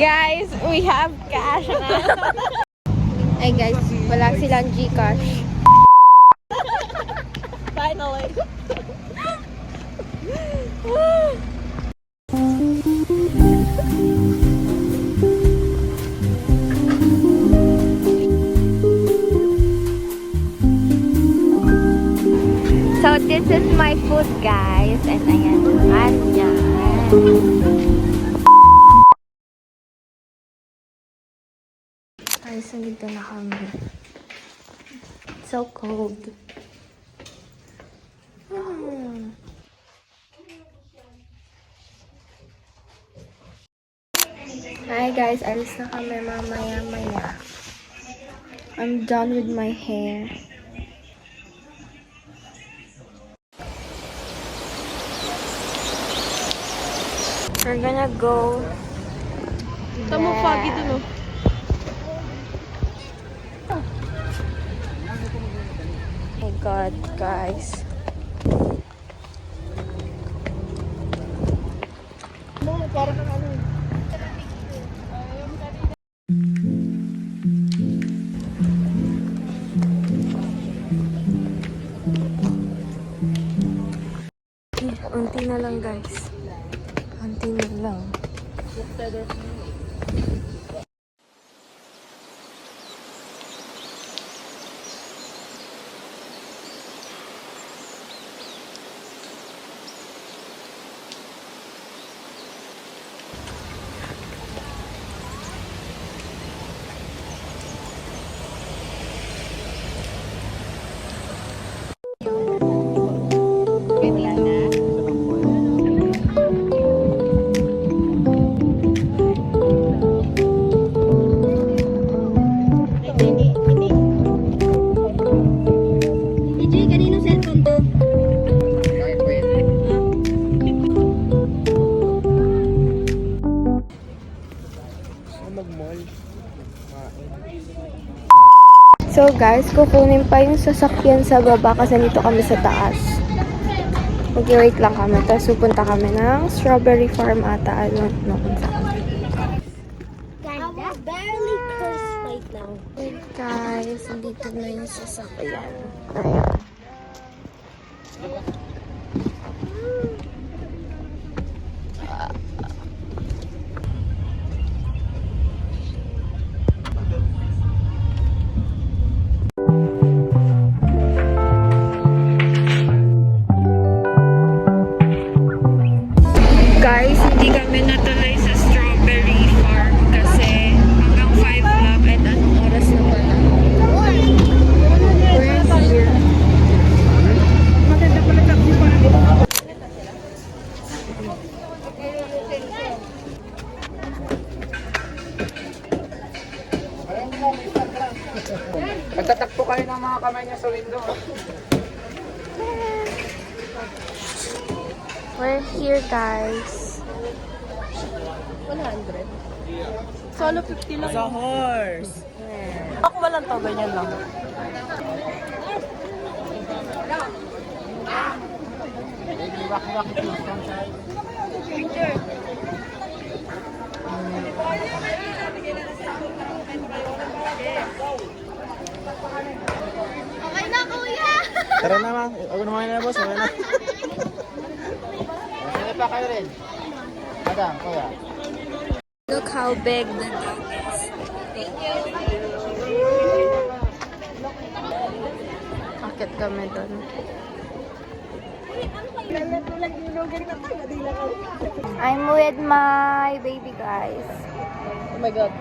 Guys, we have cash na. Ay guys, wala silang Gcash. Finally. So this is my food guys. And ayan naman yan. Guys, nandito na kami. It's so cold. Hi guys, alis na kami mamaya-maya. I'm done with my hair. We're gonna go. Tamo foggy dun oh. Oh my god, guys. Unti na lang guys. Unti na lang. So guys, kukunin pa yung sasakyan sa baba kasi nito kami sa taas. Mag-wait lang kami. Tapos pupunta kami ng strawberry farm ata. I don't know kung saan. I'm barely cursed right now. Hey guys, dito na yung sasakyan. Ayan. Guys, hindi kami natuloy sa strawberry farm kasi hanggang 5 lang at anong oras na pala. We're here. Pagtatakpo kayo ng mga kamay niya sa window. We're here, guys. 100. Solo 50 lang. Sa horse! Ako walang to, ganyan lang. Okay na, kuya! Tara na ma, ako naman na boss, okay na. Sige pa kayo rin. Madam, kuya. Look how big the dog is. Thank you. Akit kami doon. I'm with my baby guys. Oh my god.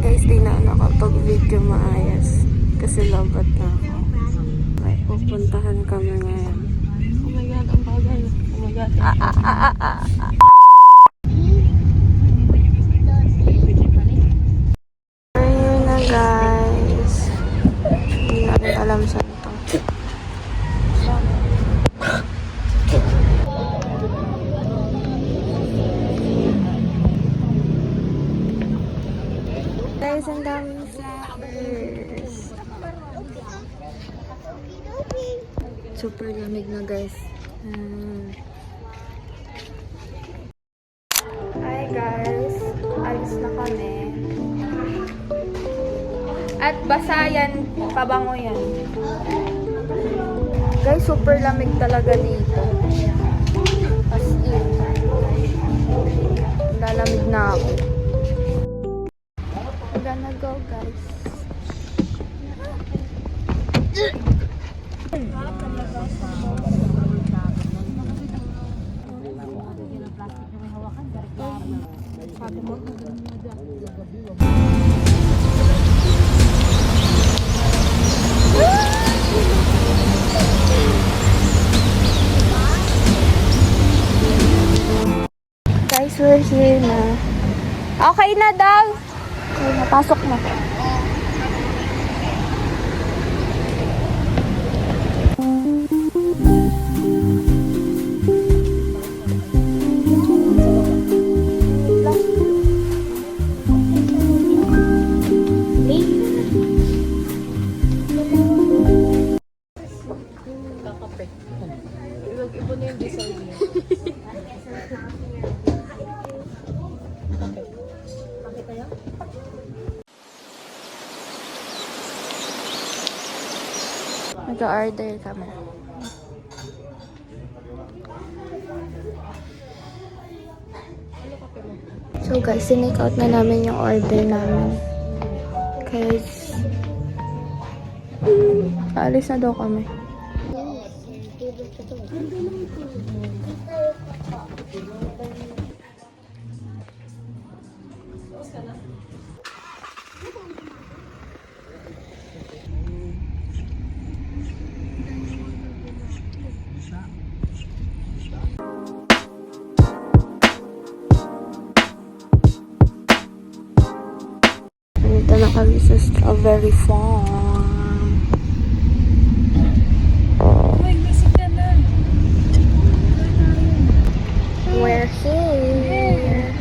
Guys, di na nakapag-video maayos. Kasi labat na ako. Okay, pupuntahan kami ngayon. Oh my god, ang bagay. Oh my god. Ayun na guys. Hindi natin alam saan to. Guys, ang daming flowers. Super lamig na guys. Hi guys, alis na kami. At basayan, pabango yan. Guys, super lamig talaga dito. As in. Lalamig na ako. We're gonna go guys. Guys, we're here na. Okay na daw. Okay, napasok na. Kakape. Iba na yung design niya. Nag-order kami. So guys, sinake out na namin yung order namin. Cause alis na daw kami. Dito na kami sa strawberry farm. We're here.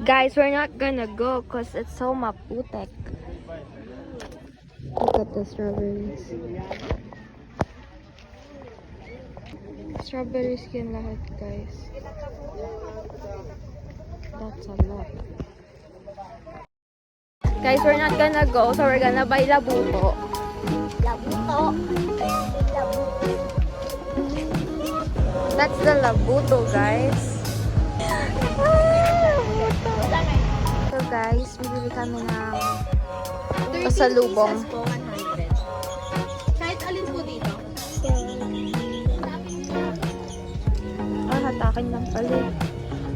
Guys, we're not gonna go because it's so maputek. Look at the strawberries. Strawberries yan lahat, guys. That's a lot. Guys, we're not gonna go, so we're gonna buy labuto. Labuto. That's the labuto, guys. So guys, bibili kami ng pasalubong. Kahit alin po dito. Hatakin lang pala.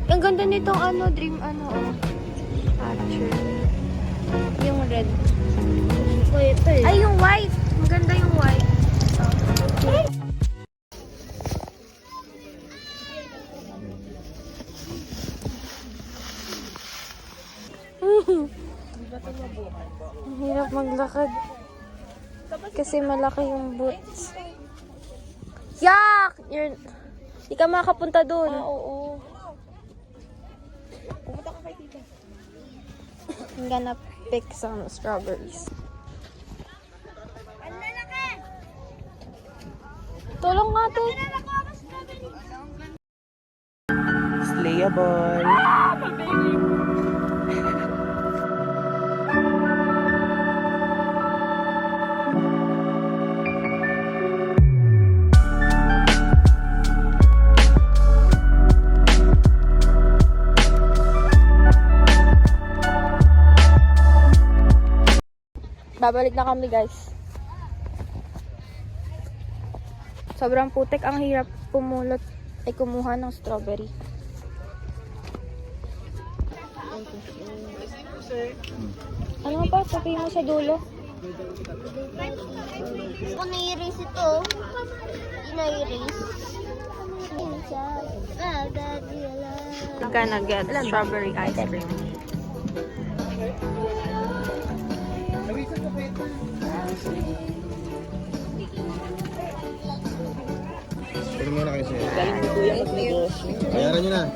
Ang ganda nitong dream catcher. Yung red. Ay, yung white. Ang ganda yung white. Ang hirap maglakad. Kasi malaki yung boots. Yak! Di ka makapunta doon. Oo. Pumunta ka kay tita. I'm gonna pick some strawberries. Tulong nga to. Slayable. Babalik na kami, guys. Sobrang putik, ang hirap kumuha ng strawberry. Ano pa? Sabihin mo sa dulo. Kung nairis ito, inairis. I'm gonna get strawberry ice cream. Pwede muna kayo sa'yo. Bayaran nyo na.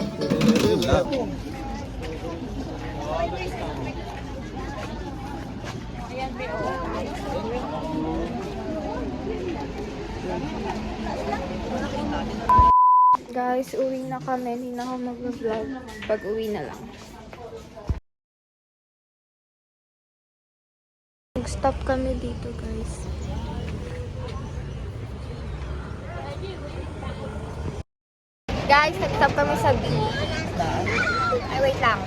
Guys, uwi na kami. Hindi na ako mag-vlog. Pag uwi na lang. Nag-stop kami dito, guys. Guys, nag-stop kami sa beach. Ay, wait lang.